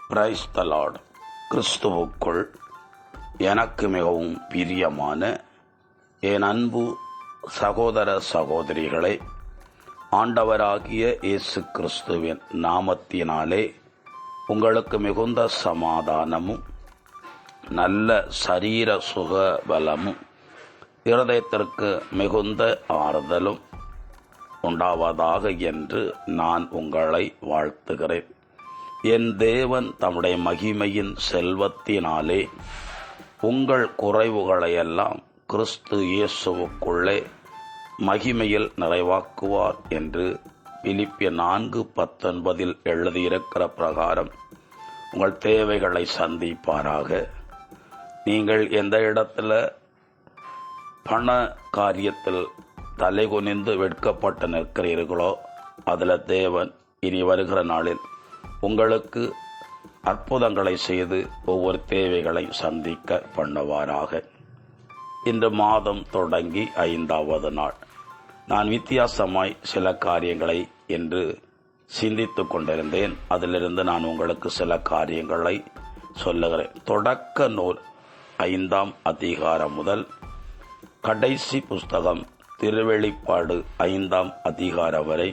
Praise the Lord. கிறிஸ்துவுக்குள் எனக்கு மிகவும் பிரியமான என் அன்பு சகோதர சகோதரிகளை, ஆண்டவராகிய இயேசு கிறிஸ்துவின் நாமத்தினாலே உங்களுக்கு மிகுந்த சமாதானமும் நல்ல சரீர சுக பலமும் இருதயத்திற்கு மிகுந்த ஆறுதலும் உண்டாவதாக என்று நான் உங்களை வாழ்த்துகிறேன். என் தேவன் தம்முடைய மகிமையின் செல்வத்தினாலே உங்கள் குறைவுகளையெல்லாம் கிறிஸ்து இயேசுவுக்குள்ளே மகிமையில் நிறைவாக்குவார் என்று பிலிப்பியர் 4:19 எழுதியிருக்கிற பிரகாரம் உங்கள் தேவைகளை சந்திப்பாராக. நீங்கள் எந்த இடத்துல பண காரியத்தில் தலைகுனிந்து வெட்கப்பட்டு நிற்கிறீர்களோ அதில் தேவன் இனி வருகிற நாளில் உங்களுக்கு அற்புதங்களை செய்து ஒவ்வொரு தேவைகளை சந்திக்க பண்ணுவாராக. இன்று மாதம் தொடங்கி 5வது நாள். நான் வித்தியாசமாய் சில காரியங்களை என்று சிந்தித்து கொண்டிருந்தேன். அதிலிருந்து நான் உங்களுக்கு சில காரியங்களை சொல்லுகிறேன். தொடக்க நூல் 5ஆம் அதிகாரம் முதல் கடைசி புஸ்தகம் திருவெளிப்பாடு 5ஆம் அதிகாரம் வரை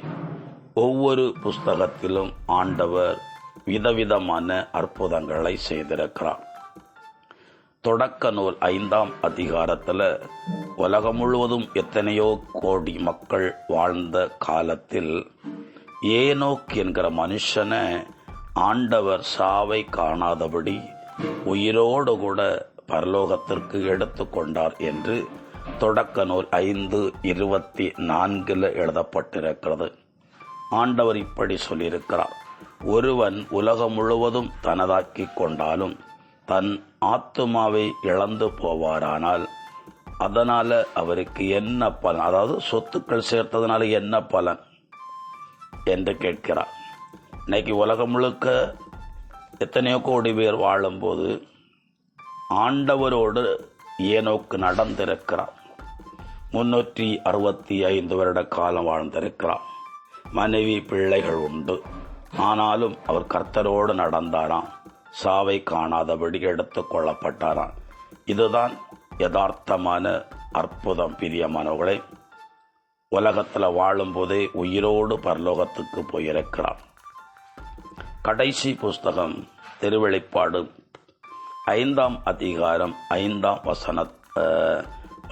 ஒவ்வொரு புஸ்தகத்திலும் ஆண்டவர் விதவிதமான அற்புதங்களை செய்திருக்கிறார். தொடக்க நூல் 5ஆம் அதிகாரத்தில் உலகம் முழுவதும் எத்தனையோ கோடி மக்கள் வாழ்ந்த காலத்தில் ஏனோக் என்கிற மனுஷனை ஆண்டவர் சாவை காணாதபடி உயிரோடு கூட பரலோகத்திற்கு எடுத்து கொண்டார் என்று தொடக்க நூல் 5:24 எழுதப்பட்டிருக்கிறது. ஆண்டவர் இப்படி சொல்லியிருக்கிறார்: ஒருவன் உலகம் முழுவதும் தனதாக்கி கொண்டாலும் தன் ஆத்துமாவை இழந்து போவாரானால் அதனால அவருக்கு என்ன பலன்? அதாவது சொத்துக்கள் சேர்த்ததுனால என்ன பலன் என்று கேட்கிறார். இன்னைக்கு உலகம் முழுக்க எத்தனையோ கோடி பேர் வாழும்போது ஆண்டவரோடு ஏனோக்கு நடந்திருக்கிறார். 365 வருட காலம் வாழ்ந்திருக்கிறார். மனைவி பிள்ளைகள் உண்டு. ஆனாலும் அவர் கர்த்தரோடு நடந்தாராம். சாவை காணாதபடி எடுத்துக் கொள்ளப்பட்டாராம். இதுதான் யதார்த்தமான அற்புதம். பிரியமானவர்களே, உலகத்தில் வாழும்போதே உயிரோடு பரலோகத்துக்கு போயிருக்கிறார். கடைசி புஸ்தகம் திருவெளிப்பாடு 5ஆம் அதிகாரம் 5ஆம்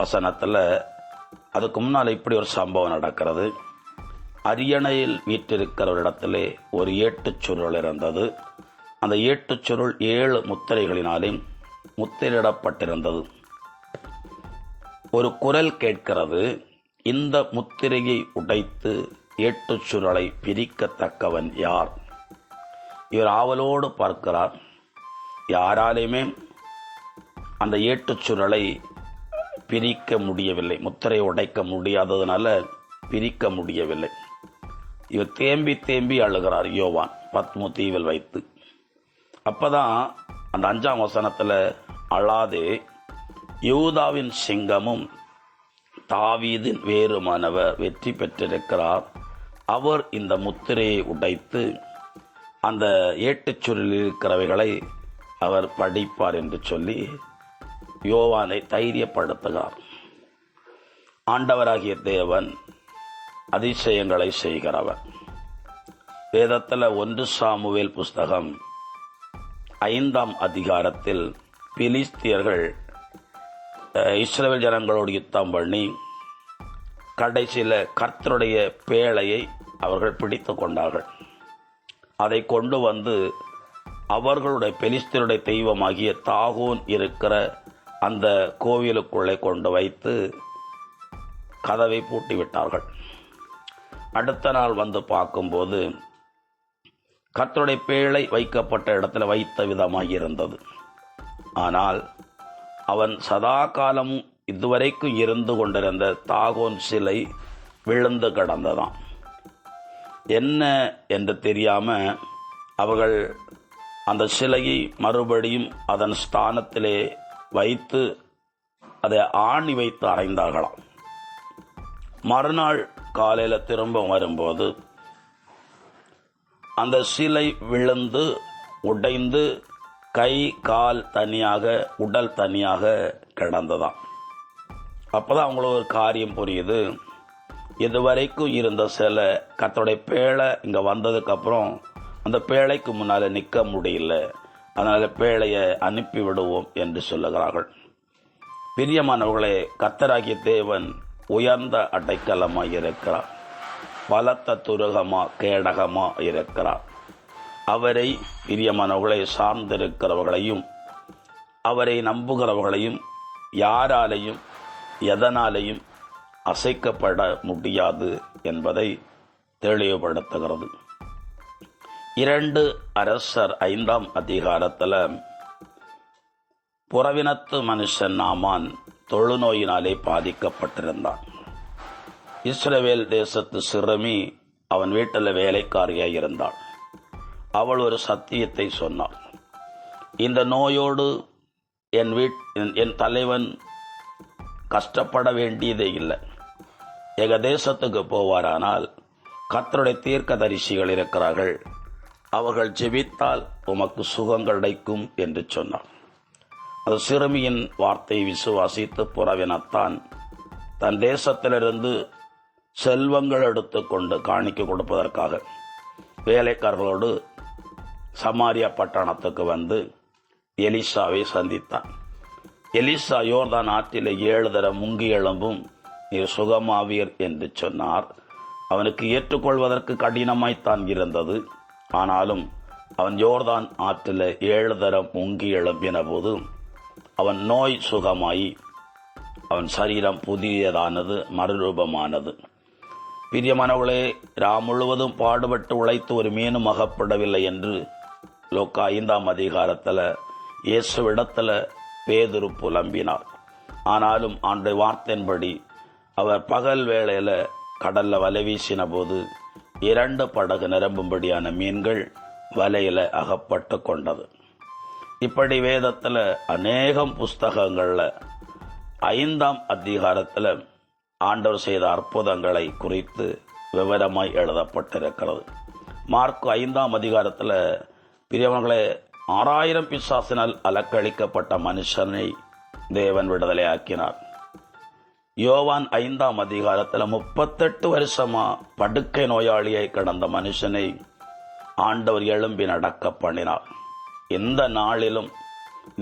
வசனத்தில் அதுக்கு முன்னால் இப்படி ஒரு சம்பவம் நடக்கிறது. அரியணையில் வீற்றிருக்கிற ஒரு இடத்திலே ஒரு ஏட்டுச் சுருள் இருந்தது. அந்த ஏட்டுச் சுருள் 7 முத்திரைகளினாலே முத்திரையிடப்பட்டிருந்தது. ஒரு குரல் கேட்கிறது: இந்த முத்திரையை உடைத்து ஏட்டுச் சுருளை பிரிக்கத்தக்கவன் யார்? இவர் ஆவலோடு பார்க்கிறார். யாராலையுமே அந்த ஏட்டுச் சுருளை பிரிக்க முடியவில்லை. முத்திரையை உடைக்க முடியாததுனால பிரிக்க முடியவில்லை. இவர் தேம்பி தேம்பி அழுகிறார். யோவான் பத்மு தீவில் வைத்து. அப்பதான் அந்த 5ஆம் வசனத்தில், அழாதே, யூதாவின் சிங்கமும் தாவீதின் வேறுமானவர் வெற்றி பெற்றிருக்கிறார். அவர் இந்த முத்திரையை உடைத்து அந்த ஏட்டுச் சுருளில் இருக்கிறவைகளை அவர் படிப்பார் என்று சொல்லி யோவானை தைரியப்படுத்துகிறார். ஆண்டவராகிய தேவன் அதிசயங்களை செய்கிறவர். வேதத்தில் 1 சாமுவேல் புஸ்தகம் 5ஆம் அதிகாரத்தில் பிலிஸ்தியர்கள் இஸ்ரவேல் ஜனங்களோடு யுத்தம் பண்ணி கடைசியில் கர்த்தருடைய பேழையை அவர்கள் பிடித்து கொண்டார்கள். அதை கொண்டு வந்து அவர்களுடைய பெலிஸ்தருடைய தெய்வமாகிய தாகோன் இருக்கிற அந்த கோவிலுக்குள்ளே கொண்டு வைத்து கதவை பூட்டிவிட்டார்கள். அடுத்த நாள் வந்து பார்க்கும்போது கர்த்தருடைய பேழை வைக்கப்பட்ட இடத்துல வைத்த விதமாக இருந்தது. ஆனால் அவன் சதா காலமும் இதுவரைக்கும் இருந்து கொண்டிருந்த தாகோன் சிலை விழுந்து கிடந்ததாம். என்ன என்று தெரியாம அவர்கள் அந்த சிலையை மறுபடியும் அதன் ஸ்தானத்திலே வைத்து அதை ஆணி வைத்து அறைந்தார்களாம். மறுநாள் காலையில் திரும்ப வரும்போது அந்த சிலை விழுந்து உடைந்து கை கால் தனியாக உடல் தனியாக கிடந்ததாம். அப்போதான் அவங்களுக்கு ஒரு காரியம் புரியுது. இதுவரைக்கும் இருந்த சில கர்த்தருடைய பேழை இங்கே வந்ததுக்கப்புறம் அந்த பேழைக்கு முன்னால் நிற்க முடியல, அதனால் பேழையை அனுப்பி விடுவோம் என்று சொல்லுகிறார்கள். பிரியமானவர்களே, கர்த்தராகிய தேவன் உயர்ந்த அடைக்கலமாக இருக்கிறார், பலத்த துருகமா கேடகமா இருக்கிறார். அவரை பிரியமானவர்களை சார்ந்திருக்கிறவர்களையும் அவரை நம்புகிறவர்களையும் யாராலையும் எதனாலையும் அசைக்கப்பட முடியாது என்பதை தெளிவுபடுத்துகிறது. 2 அரசர் 5ஆம் அதிகாரத்தில் புறவினத்து மனுஷன் நாமான் தொழுநோயினாலே பாதிக்கப்பட்டிருந்தான். இஸ்ரவேல் தேசத்து சிறுமி அவன் வீட்டில் வேலைக்காரியாக இருந்தாள். அவள் ஒரு சத்தியத்தை சொன்னாள். இந்த நோயோடு என் தலைவன் கஷ்டப்பட வேண்டியதே இல்லை. எங்கள் தேசத்துக்கு போவாரானால் கர்த்தருடைய தீர்க்கதரிசிகள் இருக்கிறார்கள், அவர்கள் ஜெபித்தால் உமக்கு சுகம் கிடைக்கும் என்று சொன்னார். அது சிறுமியின் வார்த்தையை விசுவாசித்து புறவினத்தான் தன் தேசத்திலிருந்து செல்வங்கள் எடுத்துக்கொண்டு காணிக்கை கொடுப்பதற்காக வேலைக்காரர்களோடு சமாரியா பட்டணத்துக்கு வந்து எலிசாவை சந்தித்தான். எலிசா யோர்தான் ஆற்றிலே 7 தரம் முங்கி எழும்பும், நீர் சுகமாவீர் என்று சொன்னார். அவனுக்கு ஏற்றுக்கொள்வதற்கு கடினமாய்த்தான் இருந்தது. ஆனாலும் அவன் யோர்தான் ஆற்றில் 7 தரம் முங்கி எழும்பின போது அவன் நோய் சுகமாயி அவன் சரீரம் புதியதானது, மறுரூபமானது. பிரியமானவளே, முழுவதும் பாடுபட்டு உழைத்து ஒரு மீனும் அகப்படவில்லை என்று லோக்கா 5ஆம் அதிகாரத்தில் இயேசுவிடத்தில் பேதுரு புலம்பினார். ஆனாலும் ஆண்டு வார்த்தையின்படி அவர் பகல் வேளையில் கடல்ல வலை வீசின போது 2 படகு நிரம்பும்படியான மீன்கள் வலையில அகப்பட்டு கொண்டது. இப்படி வேதத்தில் அநேகம் புஸ்தகங்கள்ல 5ஆம் அதிகாரத்தில் ஆண்டவர் செய்த அற்புதங்களை குறித்து விவரமாய் எழுதப்பட்டிருக்கிறது. மார்க் 5ஆம் அதிகாரத்தில் பிரியவர்களே 6000 பிசாசினால் அலக்களிக்கப்பட்ட மனுஷனை தேவன் விடுதலை ஆக்கினார். யோவான் 5ஆம் அதிகாரத்தில் 38 வருஷமா படுக்கை நோயாளியை கிடந்த மனுஷனை ஆண்டவர் எழும்பி நடக்க பண்ணினார். இந்த நாளிலும்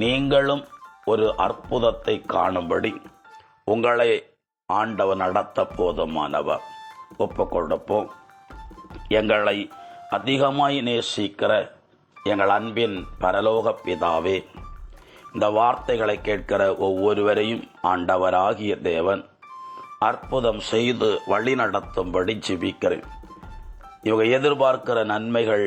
நீங்களும் ஒரு அற்புதத்தை காணும்படி உங்களை ஆண்டவர் நடத்த போதுமானவர். ஒப்புக் கொடுப்போம். எங்களை அதிகமாய் நேசிக்கிற எங்கள் அன்பின் பரலோக பிதாவே, இந்த வார்த்தைகளை கேட்கிற ஒவ்வொருவரையும் ஆண்டவராகிய தேவன் அற்புதம் செய்து வழி நடத்தும்படி ஜெபிக்கிறேன். இவங்க எதிர்பார்க்கிற நன்மைகள்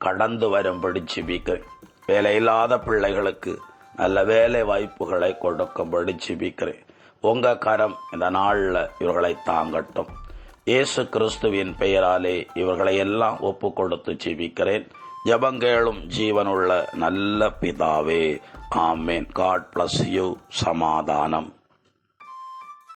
கடந்து வரும்படி ஜெபிக்கிறேன். வேலையில்லாத பிள்ளைகளுக்கு நல்ல வேலை வாய்ப்புகளை கொடுக்கும்படி ஜெபிக்கிறேன். உங்க கரம் இந்த நாளில் இவர்களை தாங்கட்டும். இயேசு கிறிஸ்துவின் பெயராலே இவர்களை எல்லாம் ஒப்பு கொடுத்து ஜெபிக்கிறேன். ஜெபங்கேளும் ஜீவனுள்ள நல்ல பிதாவே, ஆமேன். God bless you. சமாதானம்.